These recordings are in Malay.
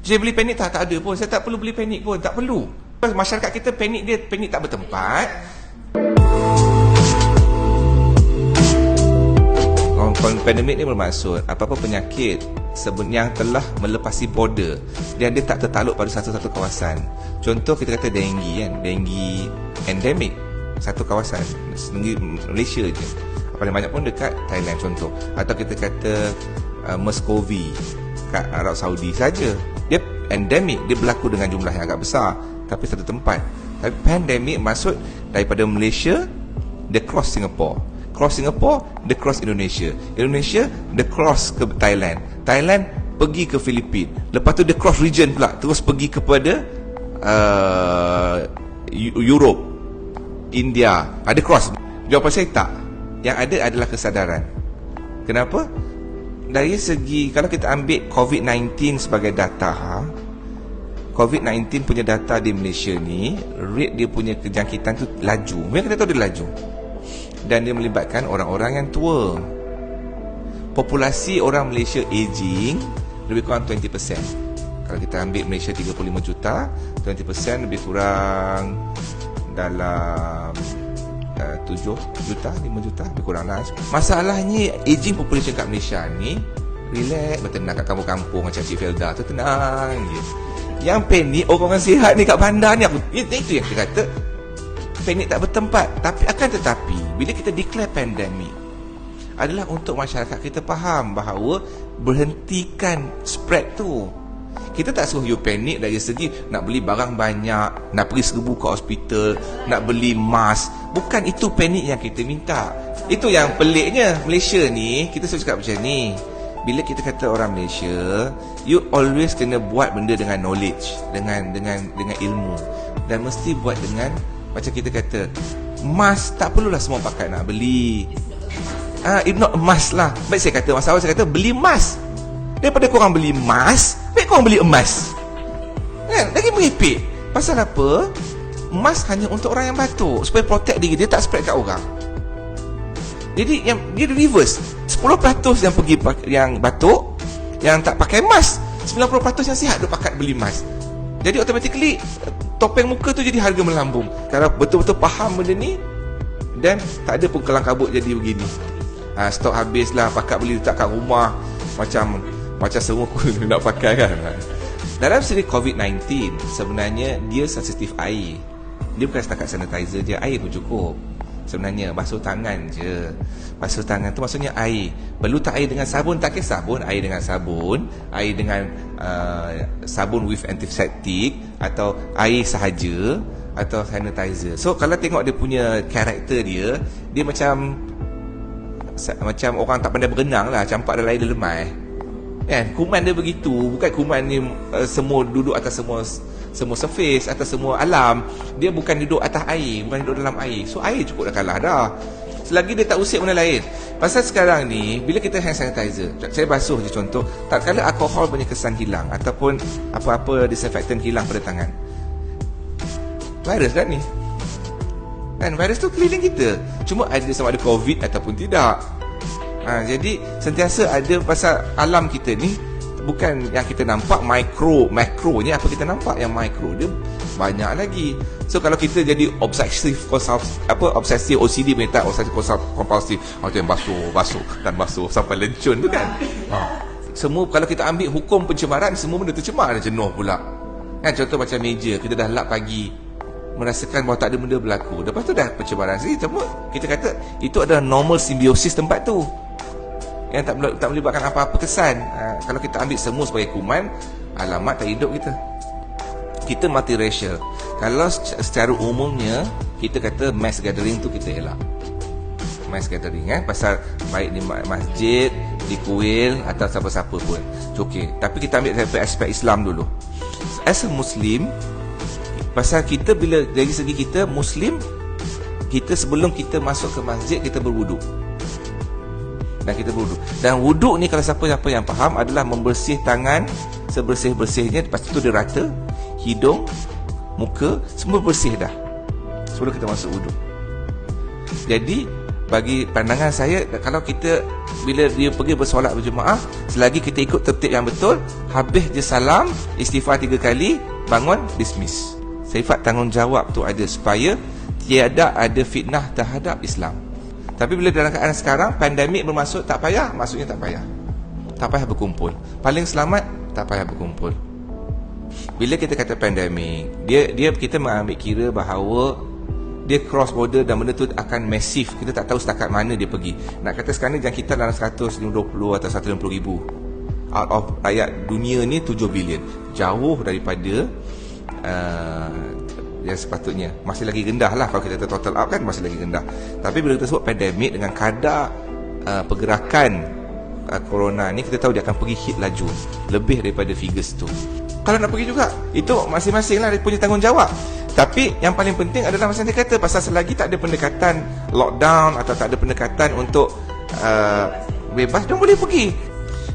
Saya beli panik tak ada pun. Saya tak perlu beli panik pun, tak perlu. Masyarakat kita panik, dia panik tak bertempat. Pandemik ni bermaksud apa-apa penyakit yang telah melepasi border dan dia tak tertakluk pada satu-satu kawasan. Contoh kita kata denggi kan, denggi endemik satu kawasan, negeri Malaysia je, paling banyak pun dekat Thailand contoh. Atau kita kata MERS-CoV kat Arab Saudi saja, dia endemik, dia berlaku dengan jumlah yang agak besar tapi satu tempat. Tapi pandemik maksud daripada Malaysia dia cross Singapore, cross Singapore, dia cross Indonesia, Indonesia, dia cross ke Thailand, Thailand pergi ke Filipina, lepas tu dia cross region pula, terus pergi kepada Europe, India. Ada cross? Jawapan saya tak. Yang ada adalah kesadaran. Kenapa? Dari segi, kalau kita ambil COVID-19 sebagai data, COVID-19 punya data di Malaysia ni, rate dia punya kejangkitan tu laju. Memang kita tahu dia laju. Dan dia melibatkan orang-orang yang tua. Populasi orang Malaysia aging lebih kurang 20%. Kalau kita ambil Malaysia 35 juta, 20% lebih kurang dalam 7 juta, 5 juta, lebih kurang lah. Masalahnya aging population kat Malaysia ni relax, bertenang kat kampung-kampung macam Cik Felda tu, tenang je. Yang panik orang-orang sihat ni kat bandar ni, itu yang kita kata panik tak bertempat. Tapi akan tetapi bila kita declare pandemik adalah untuk masyarakat kita faham bahawa berhentikan spread tu. Kita tak suruh you panik dari segi nak beli barang banyak, nak pergi 1000 ke hospital, nak beli mask. Bukan itu panik yang kita minta. Itu yang peliknya. Malaysia ni, kita selalu cakap macam ni, bila kita kata orang Malaysia, you always kena buat benda dengan knowledge, dengan ilmu, dan mesti buat dengan, macam kita kata, mask tak perlulah semua pakai nak beli. If not emas lah. Baik saya kata, masa awal saya kata beli emas. Daripada korang beli emas, baik korang beli emas. Kan? Lagi meripik. Pasal apa? Emas hanya untuk orang yang batuk, supaya protect diri dia tak spread kat orang. Jadi yang dia reverse. 10% yang pergi yang batuk, yang tak pakai emas, 90% yang sihat duk pakai beli emas. Jadi automatically topeng muka tu jadi harga melambung. Kalau betul-betul faham benda ni, dan tak ada pun kelang kabut jadi begini. Stok habis lah, pakat beli letak kat rumah, macam semua nak pakai kan. Dalam segi COVID-19 sebenarnya dia sensitif air. Dia bukan setakat sanitizer je, air pun cukup. Sebenarnya basuh tangan je. Basuh tangan tu maksudnya air. Perlu tak air dengan sabun? Tak kisah sabun, air dengan sabun, air dengan sabun with antiseptic, atau air sahaja, atau sanitizer. So kalau tengok dia punya karakter dia macam orang tak pandai berenang lah, campak dalam air dia lemah. Kan? Kuman dia begitu. Bukan kuman ni semua duduk atas semua surface, atas semua alam. Dia bukan duduk atas air, bukan duduk dalam air. So air cukup dah kalah dah. Selagi dia tak usik benda lain. Pasal sekarang ni, bila kita hand sanitizer, saya basuh je contoh, tak kala alkohol punya kesan hilang, ataupun apa-apa disinfectant hilang pada tangan, virus kan ni. Kan virus tu keliling kita. Cuma ada sama ada COVID ataupun tidak. Jadi sentiasa ada, pasal alam kita ni bukan yang kita nampak makronya, apa kita nampak yang mikro dia banyak lagi. So kalau kita jadi obsesif OCD punya, obsesif kompulsif, macam basuh sampai lencun tu kan. Semua kalau kita ambil hukum pencemaran, semua benda tercemar dan jenuh pula. Kan contoh macam meja, kita dah lap pagi, merasakan bahawa tak ada benda berlaku, lepas tu dah pencemaran sendiri. Kita kata itu adalah normal simbiosis tempat tu, yang tak melibatkan apa-apa kesan. Kalau kita ambil semua sebagai kuman, alamat tak hidup kita. Kita multiracial. Kalau secara umumnya kita kata mass gathering tu kita elak. Mass gathering pasal baik di masjid, di kuil, atau siapa-siapa pun okey. Tapi kita ambil dari aspek Islam dulu. As a Muslim, pasal kita bila dari segi kita Muslim, kita sebelum kita masuk ke masjid, kita berwuduk. Dan kita berwuduk. Dan wuduk ni, kalau siapa-siapa yang faham, adalah membersih tangan sebersih-bersihnya. Lepas tu dia rata, hidung, muka, semua bersih dah sebelum kita masuk wuduk. Jadi bagi pandangan saya, kalau kita bila dia pergi bersolat berjemaah, selagi kita ikut tertib yang betul, habis je salam, istighfar 3 kali, bangun, dismiss. Sifat tanggungjawab tu ada supaya tiada ada fitnah terhadap Islam. Tapi bila dalam keadaan sekarang pandemik bermaksud tak payah, maksudnya tak payah. Tak payah berkumpul. Paling selamat tak payah berkumpul. Bila kita kata pandemik, dia kita mengambil kira bahawa dia cross border dan benda tu akan masif. Kita tak tahu setakat mana dia pergi. Nak kata sekarang ni jangkitan dalam 120 atau 160 ribu. Out of rakyat dunia ni 7 bilion. Jauh daripada yang sepatutnya. Masih lagi rendah lah. Kalau kita total up kan masih lagi rendah. Tapi bila kita sebut pandemik dengan kadar pergerakan corona ni, kita tahu dia akan pergi hit laju lebih daripada figures tu. Kalau nak pergi juga, itu masing-masing lah dia punya tanggungjawab. Tapi yang paling penting adalah macam dia kata, pasal selagi tak ada pendekatan lockdown atau tak ada pendekatan untuk bebas, dia boleh pergi.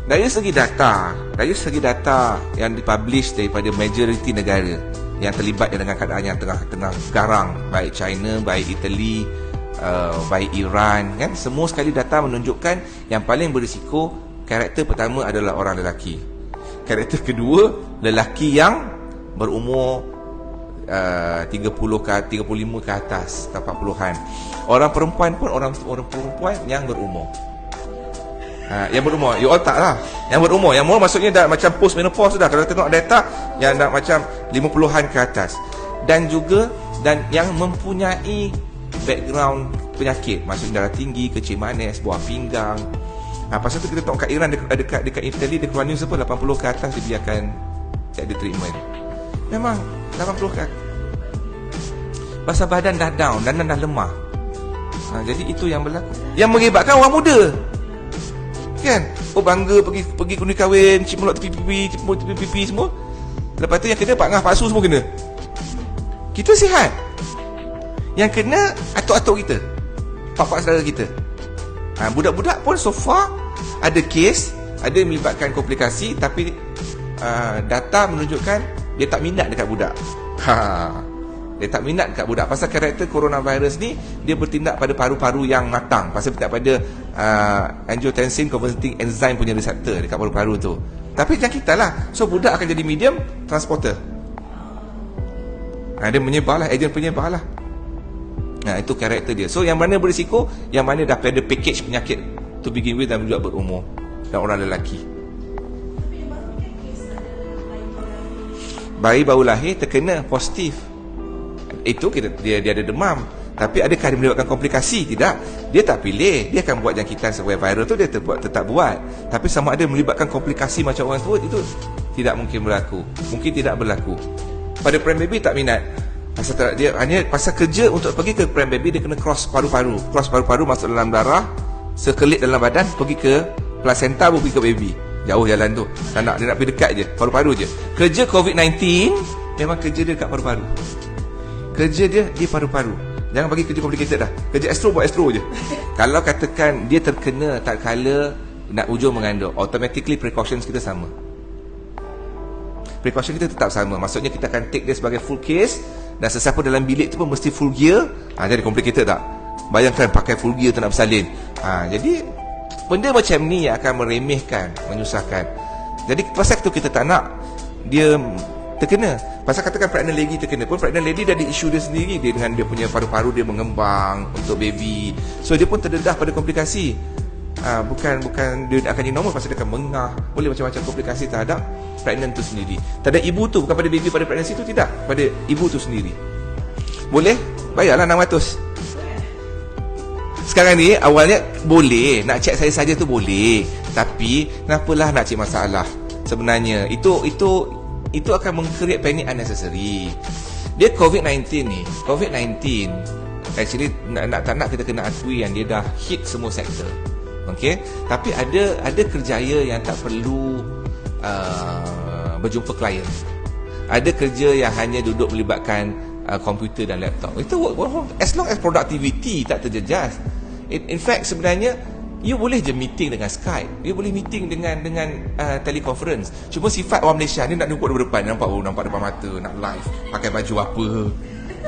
Dari segi data yang dipublish daripada majoriti negara yang terlibat dengan keadaan yang tengah garang, baik China, baik Italy, baik Iran, kan, semua sekali data menunjukkan yang paling berisiko, karakter pertama adalah orang lelaki, karakter kedua lelaki yang berumur 30 ke 35 ke atas, 40-an. Orang perempuan pun orang perempuan yang berumur. Yang berumur, you all tak lah. Yang berumur maksudnya dah macam post menopause sudah. Kalau tengok data yang dah macam 50-an ke atas. Dan yang mempunyai background penyakit, maksudnya darah tinggi, kecil manis, buah pinggang. Pasal tu kita tengok kat Iran, dekat Italy, dia keluar news apa 80 ke atas dibiarkan tak ada treatment. Memang 80 ke atas. Pasal badan dah down, dan dah lemah. Jadi itu yang berlaku. Yang mengibatkan orang muda. Kan? Oh bangga pergi kundi kahwin, cip mulut tepi pipi semua. Lepas tu yang kena pak ngah paksu semua kena. Kita sihat. Yang kena atuk-atuk kita, pak-pak saudara kita. Budak-budak pun so far ada kes, ada melibatkan komplikasi, tapi data menunjukkan dia tak minat dekat budak. Dia tak minat dekat budak. Pasal karakter coronavirus ni, dia bertindak pada paru-paru yang matang. Pasal bertindak pada angiotensin converting enzyme punya reseptor dekat paru-paru tu. Tapi jangkitan lah. So budak akan jadi medium transporter. Dia menyebar lah, ejen penyebar lah. Itu karakter dia. So yang mana berisiko, yang mana dah pada package penyakit to begin with, dan juga berumur dan orang lelaki. Bayi baru lahir terkena positif, itu dia ada demam. Tapi adakah dia menyebabkan komplikasi? Tidak. Dia tak pilih. Dia akan buat jangkitan sebagai viral tu, dia tetap buat. Tapi sama ada melibatkan komplikasi macam orang tua, itu tidak mungkin berlaku. Mungkin tidak berlaku. Pada pram baby tak minat. Pasal dia hanya pasal kerja untuk pergi ke pram baby, dia kena cross paru-paru. Cross paru-paru masuk dalam darah, sekelit dalam badan, pergi ke placenta, pergi ke baby. Jauh jalan tu. Dia nak pergi dekat je, paru-paru je. Kerja COVID-19 memang kerja dia dekat paru-paru. Kerja dia di paru-paru. Jangan bagi kerja complicated dah. Kerja astro, buat astro je. Kalau katakan dia terkena tak kala nak ujung mengandung, automatically precautions kita sama. Precaution kita tetap sama. Maksudnya kita akan take dia sebagai full case, dan sesiapa dalam bilik tu pun mesti full gear. Jadi complicated tak? Bayangkan pakai full gear tu nak bersalin. Jadi benda macam ni yang akan meremehkan, menyusahkan. Jadi pasal tu kita tak nak dia terkena. Pasal katakan pregnant lady terkena pun, pregnant lady dah ada isu dia sendiri, dia dengan dia punya paru-paru dia mengembang untuk baby. So dia pun terdedah pada komplikasi. Bukan dia akan jadi normal, pasal dia akan mengah, boleh macam-macam komplikasi terhadap pregnant tu sendiri. Terhadap ibu tu, bukan pada baby, pada pregnancy tu tidak, pada ibu tu sendiri. Boleh? Bayarlah 600. Sekarang ni awalnya boleh, nak cek saya saja tu boleh. Tapi kenapalah nak cek masalah? Sebenarnya itu akan meng-create panic unnecessary. Dia COVID-19 ni, actually tak nak kita kena akui yang dia dah hit semua sektor. Okey, tapi ada kerjaya yang tak perlu berjumpa klien. Ada kerja yang hanya duduk melibatkan komputer dan laptop. Itu work from home, as long as productivity tak terjejas. In fact sebenarnya you boleh je meeting dengan Skype, you boleh meeting dengan teleconference. Cuma sifat orang Malaysia ni nak duduk depan, nampak depan mata, nak live, pakai baju apa,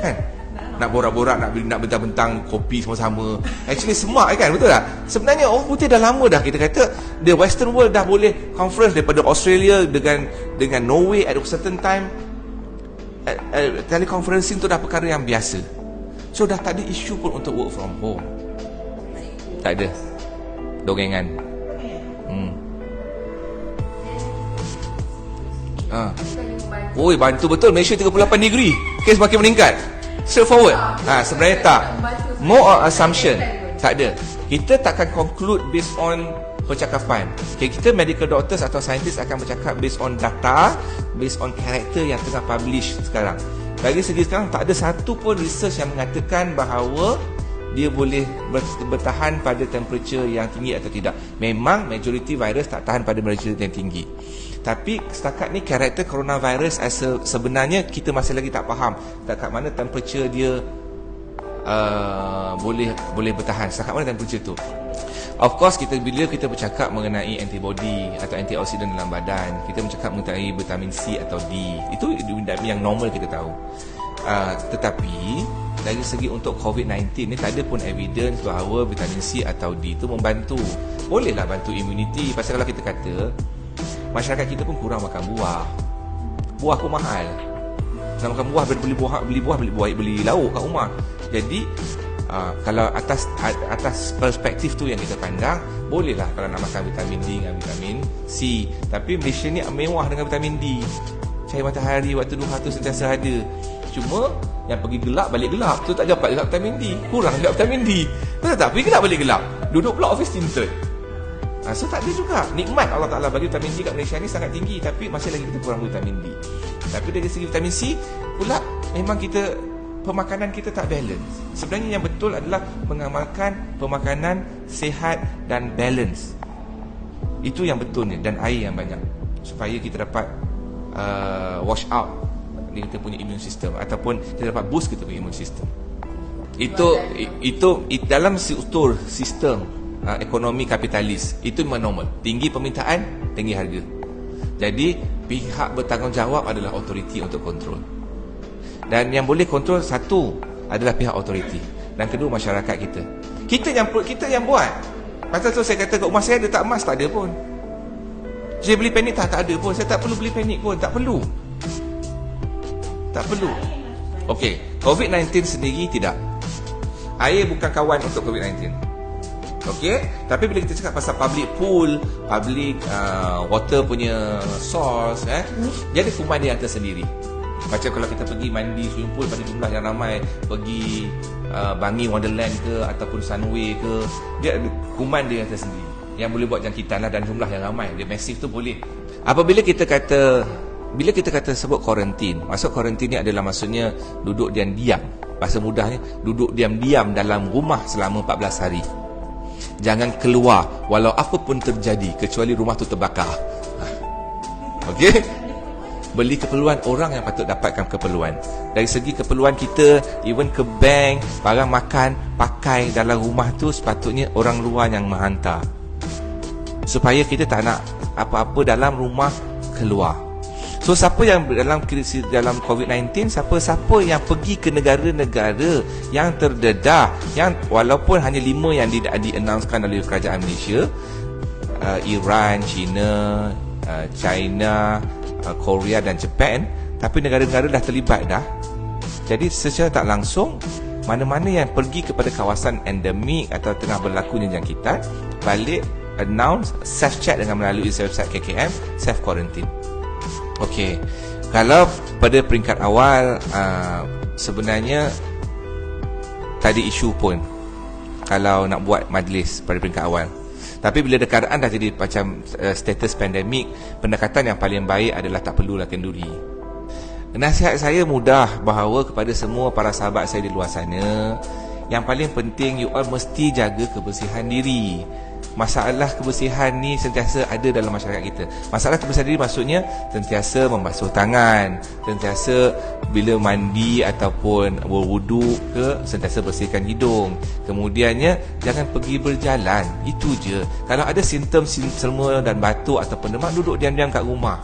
kan? nak borak-borak, nak bentang-bentang kopi sama-sama. Actually semak kan, betul tak? Sebenarnya orang putih dah lama dah, kita kata the western world dah boleh conference daripada Australia dengan Norway at a certain time. Teleconferencing tu dah perkara yang biasa. So dah tak ada isu pun untuk work from home. Tak ada dongengan. Oi, bantu betul. Malaysia 38 degree, kes makin meningkat. Straightforward. Sebenarnya tak. More on assumption. Tak ada. Kita takkan conclude based on percakapan. Okay, kita medical doctors atau scientist akan bercakap based on data, based on karakter yang tengah publish sekarang. Bagi segi sekarang tak ada satu pun research yang mengatakan bahawa dia boleh bertahan pada temperature yang tinggi atau tidak. Memang majority virus tak tahan pada temperature yang tinggi. Tapi setakat ni karakter coronavirus sebenarnya kita masih lagi tak faham dekat mana temperature dia boleh bertahan. Setakat mana temperature tu. Of course bila kita bercakap mengenai antibody atau antioksidan dalam badan, kita bercakap mengenai vitamin C atau D. Itu yang normal kita tahu. Tetapi dari segi untuk COVID-19 ni tak ada pun evidence bahawa vitamin C atau D itu membantu. Bolehlah bantu immunity. Pasal kalau kita kata masyarakat kita pun kurang makan buah. Buah pun mahal. Nak makan buah, beli lauk kat rumah. Jadi kalau atas perspektif tu yang kita pandang, bolehlah kalau nak makan vitamin D dengan vitamin C. Tapi Malaysia ni mewah dengan vitamin D. Cahaya matahari waktu duha tu sentiasa ada. Cuma yang pergi gelap balik gelap tu tak dapat juga vitamin D. Kurang juga vitamin D. Betul tak? Pergi gelap balik gelap. Duduk pula office tinted. So tak ada juga. Nikmat Allah Ta'ala bagi vitamin D kat Malaysia ni sangat tinggi, tapi masih lagi kita kurang vitamin D. Tapi dari segi vitamin C pula, memang pemakanan kita tak balance. Sebenarnya yang betul adalah mengamalkan pemakanan sihat dan balance. Itu yang betul ni. Dan air yang banyak, supaya kita dapat wash out kita punya immune system, ataupun kita dapat boost kita punya immune system. Itu dalam struktur sistem ekonomi kapitalis, itu memang normal. Tinggi permintaan, tinggi harga. Jadi pihak bertanggungjawab adalah autoriti untuk kontrol. Dan yang boleh kontrol satu adalah pihak autoriti, dan kedua masyarakat kita. Kita yang buat. Pasal tu saya kata kat rumah saya ada tak emas, tak ada pun. Saya beli panik tak ada pun. Saya tak perlu beli panik pun, tak perlu. Okey, COVID-19 sendiri tidak. Air bukan kawan untuk COVID-19. Okey, tapi bila kita cakap pasal public pool, public water punya source, dia ada kuman dia tersendiri. Macam kalau kita pergi mandi swimming pool pada jumlah yang ramai, pergi Bangi Wonderland ke ataupun Sunway ke, dia ada kuman dia tersendiri yang boleh buat jangkitan lah, dan jumlah yang ramai, dia masif tu boleh. Bila kita kata sebut quarantine, maksud quarantine ni adalah maksudnya duduk diam-diam. Bahasa mudahnya, duduk diam-diam dalam rumah selama 14 hari. Jangan keluar walau apa pun terjadi, kecuali rumah tu terbakar. Okey? Beli keperluan orang yang patut dapatkan keperluan. Dari segi keperluan kita, even ke bank, barang makan, pakai dalam rumah tu sepatutnya orang luar yang menghantar, supaya kita tak nak apa-apa dalam rumah keluar. So siapa yang dalam COVID-19, siapa yang pergi ke negara-negara yang terdedah, yang walaupun hanya 5 yang di-announcekan oleh kerajaan Malaysia, Iran, China, China, Korea dan Japan, tapi negara-negara dah terlibat dah. Jadi secara tak langsung, mana-mana yang pergi kepada kawasan endemik atau tengah berlakunya jangkitan, balik announce self-check dengan melalui website KKM, self-quarantine. Okey, kalau pada peringkat awal sebenarnya tak ada isu pun kalau nak buat majlis pada peringkat awal. Tapi bila keadaan dah jadi macam status pandemik, pendekatan yang paling baik adalah tak perlulah kenduri. Nasihat saya mudah bahawa kepada semua para sahabat saya di luar sana, yang paling penting you all mesti jaga kebersihan diri. Masalah kebersihan ni sentiasa ada dalam masyarakat kita. Masalah kebersihan diri maksudnya sentiasa membasuh tangan, sentiasa bila mandi ataupun berwuduk ke, sentiasa bersihkan hidung. Kemudiannya jangan pergi berjalan. Itu je. Kalau ada simptom selma dan batuk ataupun demam, duduk diam-diam kat rumah.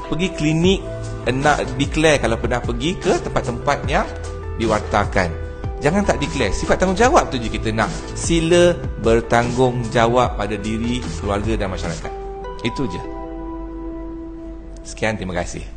Pergi klinik, nak declare kalau pernah pergi ke tempat-tempat yang diwartakan. Jangan tak declare. Sifat tanggungjawab tu je kita nak. Sila bertanggungjawab pada diri, keluarga dan masyarakat. Itu je. Sekian, terima kasih.